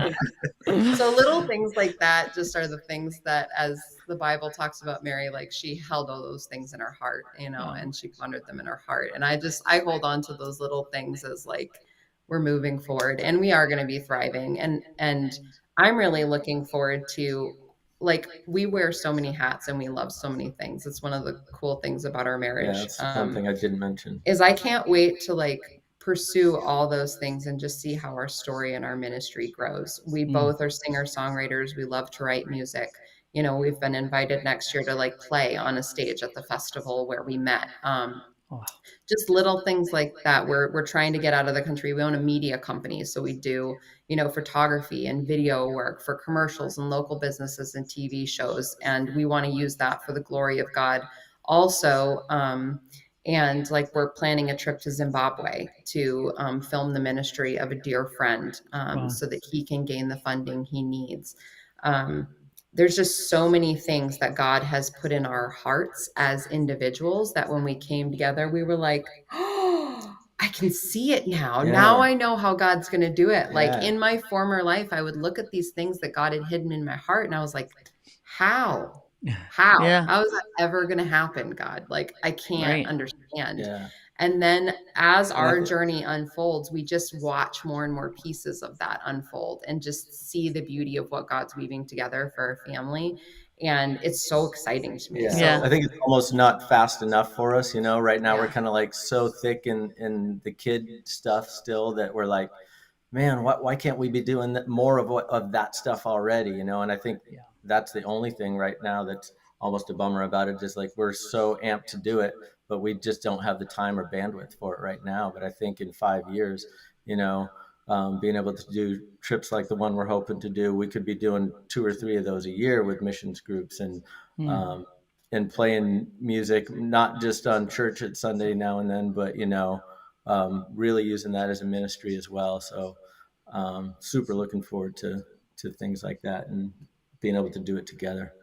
Speaker 3: So little things like that just are the things that, as the Bible talks about Mary, like she held all those things in her heart, and she pondered them in her heart. And I hold on to those little things as like we're moving forward and we are going to be thriving. And I'm really looking forward to, like, we wear so many hats and we love so many things. It's one of the cool things about our marriage.
Speaker 4: Yeah, that's one thing I didn't mention.
Speaker 3: Is I can't wait to like pursue all those things and just see how our story and our ministry grows. We both are singer-songwriters. We love to write music. We've been invited next year to like play on a stage at the festival where we met. just little things like that. We're trying to get out of the country. We own a media company, so we do, photography and video work for commercials and local businesses and TV shows, and we want to use that for the glory of God also. And like we're planning a trip to Zimbabwe to film the ministry of a dear friend,
Speaker 1: Wow.
Speaker 3: so that he can gain the funding he needs. There's just so many things that God has put in our hearts as individuals that when we came together, we were like, oh, I can see it now.
Speaker 4: Yeah.
Speaker 3: Now I know how God's going to do it.
Speaker 4: Yeah.
Speaker 3: Like in my former life, I would look at these things that God had hidden in my heart, and I was like, how?
Speaker 2: Yeah.
Speaker 3: How is that ever going to happen, God? Like, I can't
Speaker 2: Right.
Speaker 3: understand.
Speaker 4: Yeah.
Speaker 3: And then as our journey unfolds, we just watch more and more pieces of that unfold and just see the beauty of what God's weaving together for our family. And it's so exciting to me.
Speaker 4: Yeah.
Speaker 2: Yeah.
Speaker 4: I think it's almost not fast enough for us. Right now we're
Speaker 3: Yeah.
Speaker 4: kind of like so thick in the kid stuff still that we're like, man, why can't we be doing more of that stuff already? And I think that's the only thing right now that's almost a bummer about it. Just like we're so amped to do it, but we just don't have the time or bandwidth for it right now. But I think in 5 years, being able to do trips like the one we're hoping to do, we could be doing 2 or 3 of those a year with missions groups and playing music, not just on church at Sunday now and then, but, really using that as a ministry as well. So super looking forward to things like that and being able to do it together.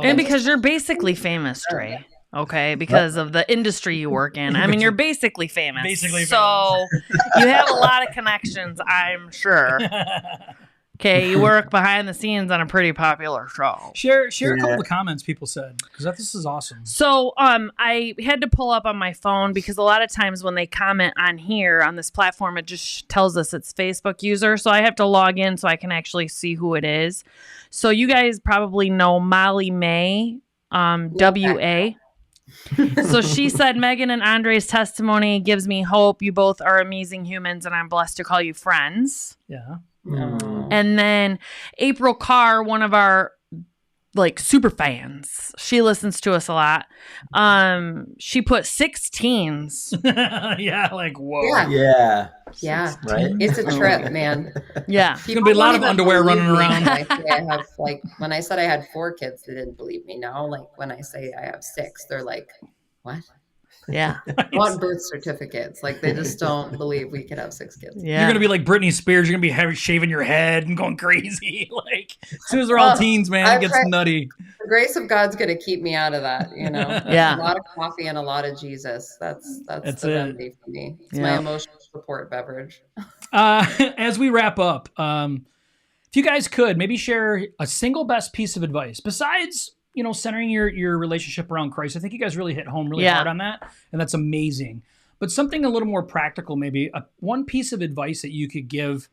Speaker 2: And because you're basically famous, Dré, okay, because of the industry you work in. I mean, you're basically famous. So you have a lot of connections, I'm sure. Okay, you work behind the scenes on a pretty popular show.
Speaker 1: Share a couple of comments people said, because this is awesome.
Speaker 2: So I had to pull up on my phone because a lot of times when they comment on here on this platform, it just tells us it's Facebook user. So I have to log in so I can actually see who it is. So you guys probably know Molly May, WA. So she said, Megan and Andre's testimony gives me hope. You both are amazing humans, and I'm blessed to call you friends.
Speaker 1: Yeah.
Speaker 2: And then April Carr, one of our super fans, she listens to us a lot. She put 16s.
Speaker 1: Yeah, like whoa.
Speaker 3: Yeah.
Speaker 4: Right.
Speaker 3: It's a trip, man.
Speaker 2: Yeah.
Speaker 1: There's gonna be a lot of underwear running around.
Speaker 3: When I said I had 4 kids, they didn't believe me. Now, when I say I have 6, they're like, what?
Speaker 2: Yeah.
Speaker 3: I want birth certificates. They just don't believe we could have 6 kids.
Speaker 2: Yeah.
Speaker 1: You're gonna be like Britney Spears. You're gonna be shaving your head and going crazy. As soon as they're all teens, man, it gets nutty.
Speaker 3: The grace of God's gonna keep me out of that.
Speaker 2: Yeah.
Speaker 3: A lot of coffee and a lot of Jesus. That's the remedy for me. It's my emotional support beverage.
Speaker 1: As we wrap up, if you guys could maybe share a single best piece of advice besides centering your relationship around Christ. I think you guys really hit home really hard on that, and that's amazing. But something a little more practical, maybe one piece of advice that you could give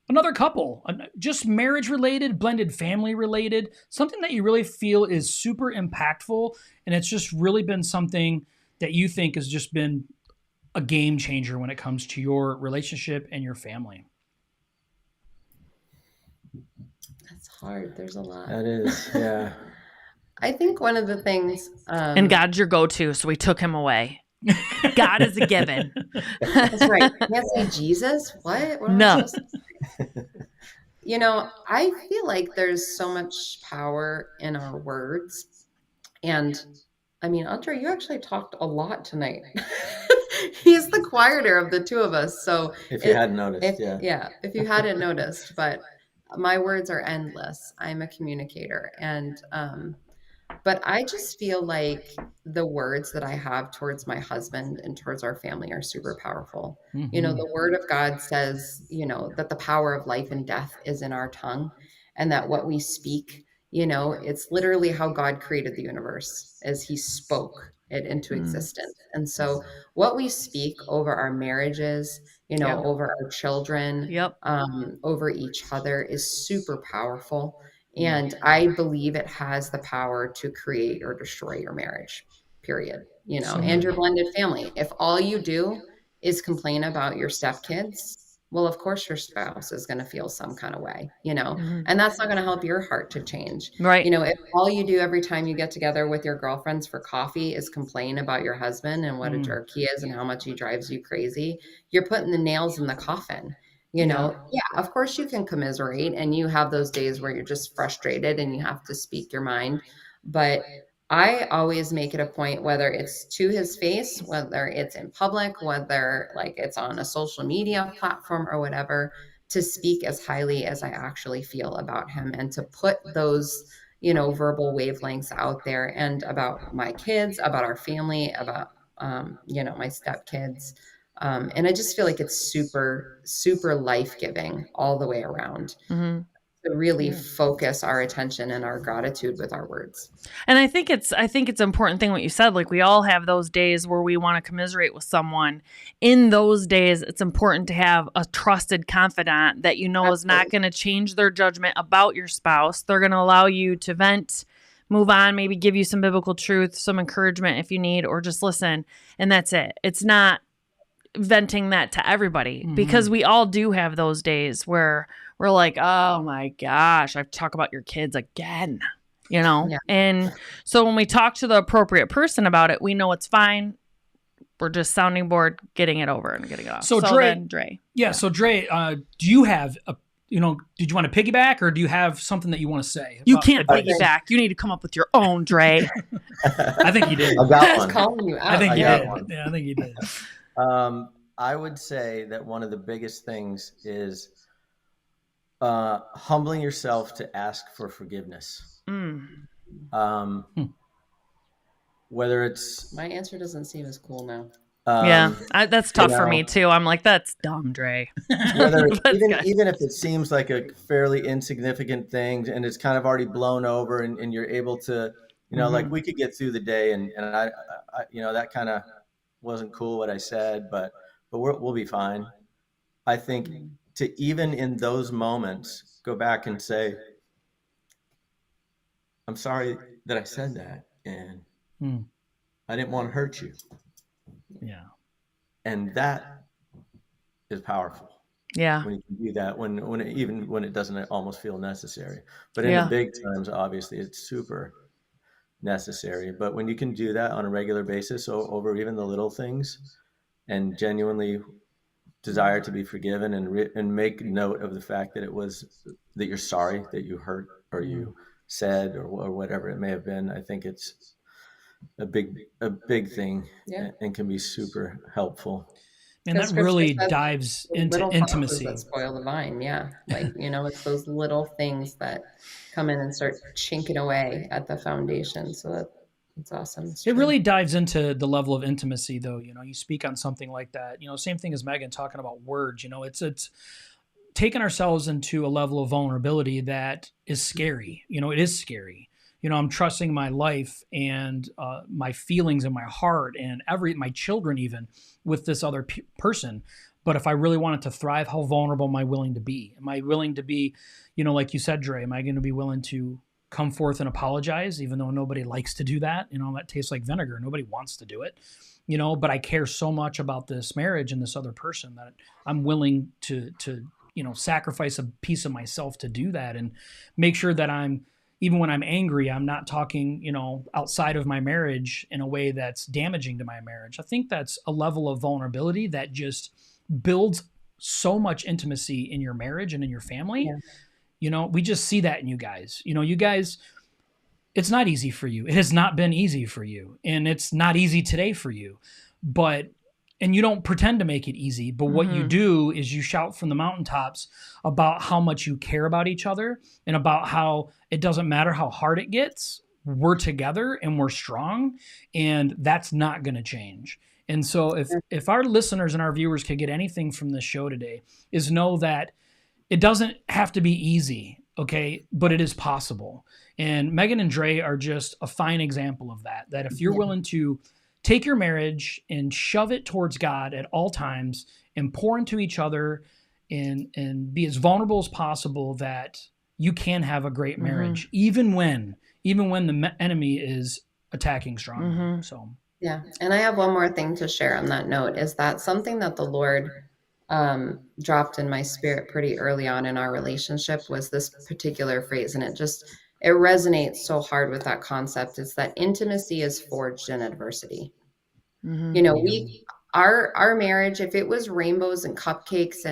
Speaker 1: another couple, just marriage related, blended family related, something that you really feel is super impactful, and it's just really been something that you think has just been a game changer when it comes to your relationship and your family.
Speaker 3: That's hard. There's a lot.
Speaker 4: That is, yeah.
Speaker 3: I think one of the things...
Speaker 2: and God's your go-to, so we took him away. God is a given.
Speaker 3: That's right. You can't say Jesus? What
Speaker 2: No.
Speaker 3: I feel like there's so much power in our words. And I mean, Andre, you actually talked a lot tonight. He's the quieter of the two of us. So
Speaker 4: if you hadn't noticed,
Speaker 3: if you hadn't noticed, but my words are endless. I'm a communicator. And, but I just feel like the words that I have towards my husband and towards our family are super powerful.
Speaker 1: Mm-hmm.
Speaker 3: The word of God says, that the power of life and death is in our tongue, and that what we speak, it's literally how God created the universe, as he spoke it into existence. And so what we speak over our marriages, over our children, over each other is super powerful. And I believe it has the power to create or destroy your marriage, period. And your blended family. If all you do is complain about your stepkids, well, of course your spouse is going to feel some kind of way,
Speaker 2: Mm-hmm.
Speaker 3: and that's not going to help your heart to change.
Speaker 2: Right.
Speaker 3: If all you do every time you get together with your girlfriends for coffee is complain about your husband and what a jerk he is and how much he drives you crazy, you're putting the nails in the coffin.
Speaker 2: Yeah.
Speaker 3: Yeah, of course you can commiserate and you have those days where you're just frustrated and you have to speak your mind. But I always make it a point, whether it's to his face, whether it's in public, whether like it's on a social media platform or whatever, to speak as highly as I actually feel about him and to put those, verbal wavelengths out there and about my kids, about our family, about, my stepkids. And I just feel like it's super, super life-giving all the way around
Speaker 2: Mm-hmm.
Speaker 3: to really focus our attention and our gratitude with our words.
Speaker 2: And I think it's important thing what you said. Like we all have those days where we want to commiserate with someone. In those days, it's important to have a trusted confidant that is not going to change their judgment about your spouse. They're going to allow you to vent, move on, maybe give you some biblical truth, some encouragement if you need, or just listen. And that's it. It's not venting that to everybody because we all do have those days where we're like, oh my gosh, I've talked about your kids again,
Speaker 3: Yeah.
Speaker 2: And so when we talk to the appropriate person about it, we know it's fine. We're just sounding board, getting it over and getting it off.
Speaker 1: So
Speaker 2: Dré.
Speaker 1: Yeah. So Dré, do you have did you want to piggyback or do you have something that you want to say?
Speaker 2: You can't piggyback. You need to come up with your own, Dré.
Speaker 1: I think you did.
Speaker 4: I got one.
Speaker 3: Calling you out.
Speaker 1: I think you did.
Speaker 4: one.
Speaker 1: Yeah, I think you did.
Speaker 4: I would say that one of the biggest things is humbling yourself to ask for forgiveness. Whether it's
Speaker 3: my answer doesn't seem as cool now.
Speaker 2: That's tough for me too. I'm like, that's dumb, Dré.
Speaker 4: Whether even if it seems like a fairly insignificant thing and it's kind of already blown over and you're able to, like we could get through the day and I that kind of wasn't cool what I said, but we'll be fine. I think to even in those moments, go back and say, I'm sorry that I said that. And I didn't want to hurt you.
Speaker 1: Yeah.
Speaker 4: And that is powerful.
Speaker 2: Yeah.
Speaker 4: When you can do that, when it doesn't almost feel necessary. But in the big times, obviously, it's super necessary. But when you can do that on a regular basis over even the little things and genuinely desire to be forgiven and make note of the fact that you're sorry that you hurt or you said or whatever it may have been, I think it's a big thing and can be super helpful.
Speaker 1: And that really dives into intimacy.
Speaker 3: That spoil the vine. Yeah. Like, it's those little things that come in and start chinking away at the foundation. So that's awesome.
Speaker 1: It really dives into the level of intimacy though. You speak on something like that, same thing as Megan talking about words, it's taking ourselves into a level of vulnerability that is scary. It is scary. I'm trusting my life and my feelings and my heart and my children even with this other person. But if I really want it to thrive, how vulnerable am I willing to be? Am I willing to be, like you said, Dré, am I going to be willing to come forth and apologize, even though nobody likes to do that? That tastes like vinegar. Nobody wants to do it, but I care so much about this marriage and this other person that I'm willing to sacrifice a piece of myself to do that and make sure that even when I'm angry, I'm not talking, outside of my marriage in a way that's damaging to my marriage. I think that's a level of vulnerability that just builds so much intimacy in your marriage and in your family. Yeah. We just see that in you guys. You guys, it's not easy for you. It has not been easy for you. And it's not easy today for you. And you don't pretend to make it easy, but what you do is you shout from the mountaintops about how much you care about each other and about how it doesn't matter how hard it gets, we're together and we're strong, and that's not going to change. And so if our listeners and our viewers could get anything from this show today, is know that it doesn't have to be easy, okay, but it is possible. And Megan and Dré are just a fine example of that if you're willing to take your marriage and shove it towards God at all times and pour into each other and be as vulnerable as possible, that you can have a great marriage, even when the enemy is attacking strongly. So,
Speaker 3: yeah. And I have one more thing to share on that note, is that something that the Lord dropped in my spirit pretty early on in our relationship was this particular phrase. And it resonates so hard with that concept. It's that intimacy is forged in adversity.
Speaker 2: Mm-hmm.
Speaker 3: You know, our marriage, if it was rainbows and cupcakes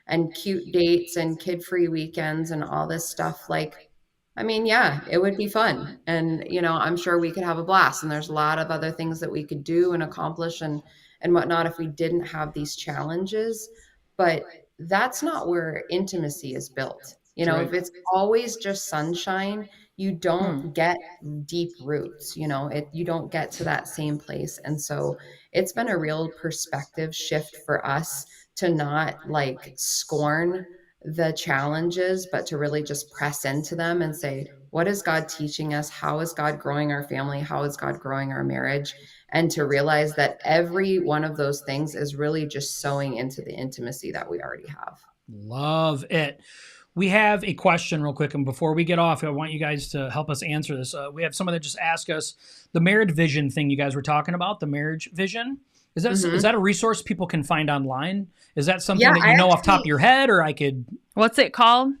Speaker 3: and cute dates and kid-free weekends and all this stuff, like, I mean, yeah, it would be fun. And, you know, I'm sure we could have a blast. And there's a lot of other things that we could do and accomplish and whatnot if we didn't have these challenges. But that's not where intimacy is built. You know, if it's always just sunshine, you don't get deep roots, you know, you don't get to that same place. And so it's been a real perspective shift for us to not like scorn the challenges, but to really just press into them and say, what is God teaching us? How is God growing our family? How is God growing our marriage? And to realize that every one of those things is really just sowing into the intimacy that we already have.
Speaker 1: Love it. We have a question real quick. And before we get off, I want you guys to help us answer this. We have someone that just asked us the marriage vision thing you guys were talking about, the marriage vision. Is that a resource people can find online? Is that something that you know off the top of your head, or I could?
Speaker 2: What's it called?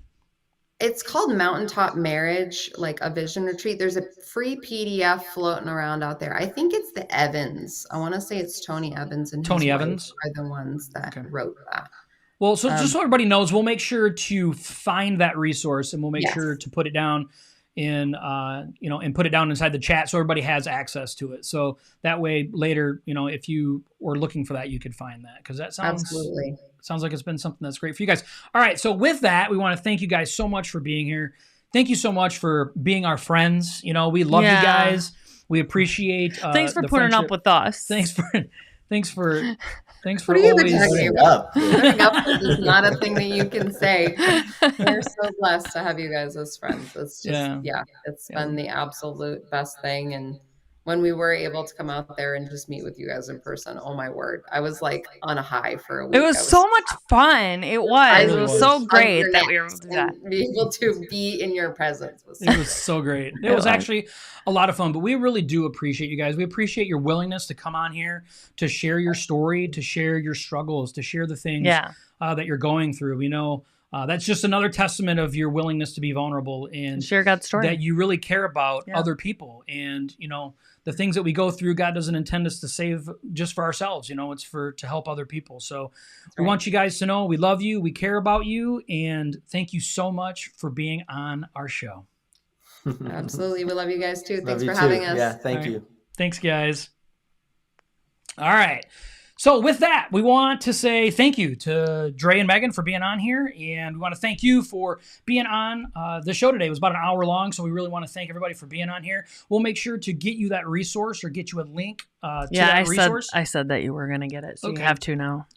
Speaker 3: It's called Mountaintop Marriage, like a vision retreat. There's a free PDF floating around out there. I think it's the Evans. I want to say it's Tony Evans and
Speaker 1: Tony
Speaker 3: his
Speaker 1: Evans
Speaker 3: wife are the ones that wrote that.
Speaker 1: Well, so just so everybody knows, we'll make sure to find that resource, and we'll make sure to put it down in, and put it down inside the chat so everybody has access to it. So that way later, you know, if you were looking for that, you could find that, because that sounds like it's been something that's great for you guys. All right. So with that, we want to thank you guys so much for being here. Thank you so much for being our friends. You know, we love you guys. We appreciate.
Speaker 2: Thanks for putting up with us.
Speaker 1: Thanks for
Speaker 3: What are you
Speaker 1: always
Speaker 3: putting up. Putting up with is not a thing that you can say. We're so blessed to have you guys as friends. It's just, it's been the absolute best thing. And when we were able to come out there and just meet with you guys in person, oh my word, I was like on a high for a week.
Speaker 2: It was so much fun. It was so great that we were able to do that.
Speaker 3: Be able to be in your presence.
Speaker 1: It was so great. It was actually a lot of fun, but we really do appreciate you guys. We appreciate your willingness to come on here, to share your story, to share your struggles, to share the things that you're going through. We know that's just another testament of your willingness to be vulnerable and
Speaker 2: share God's story.
Speaker 1: That you really care about other people. And, you know, the things that we go through, God doesn't intend us to save just for ourselves. You know, it's to help other people. So we want you guys to know we love you. We care about you. And thank you so much for being on our show.
Speaker 3: Absolutely. We love you guys too. Thanks for having us.
Speaker 4: Yeah, thank you.
Speaker 1: Thanks, guys. All right. So with that, we want to say thank you to Dré and Megan for being on here. And we want to thank you for being on the show today. It was about an hour long, so we really want to thank everybody for being on here. We'll make sure to get you that resource or get you a link to that resource.
Speaker 2: I said that you were going to get it, so you have to now.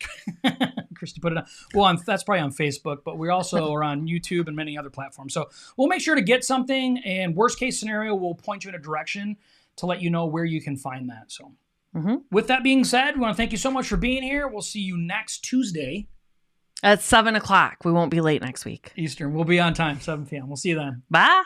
Speaker 1: Christy put it on. Well, that's probably on Facebook, but we also are on YouTube and many other platforms. So we'll make sure to get something, and worst case scenario, we'll point you in a direction to let you know where you can find that. So. With that being said, we want to thank you so much for being here. We'll see you next Tuesday
Speaker 2: at 7:00. We won't be late next week.
Speaker 1: Eastern. We'll be on time, 7 p.m. We'll see you then.
Speaker 2: Bye.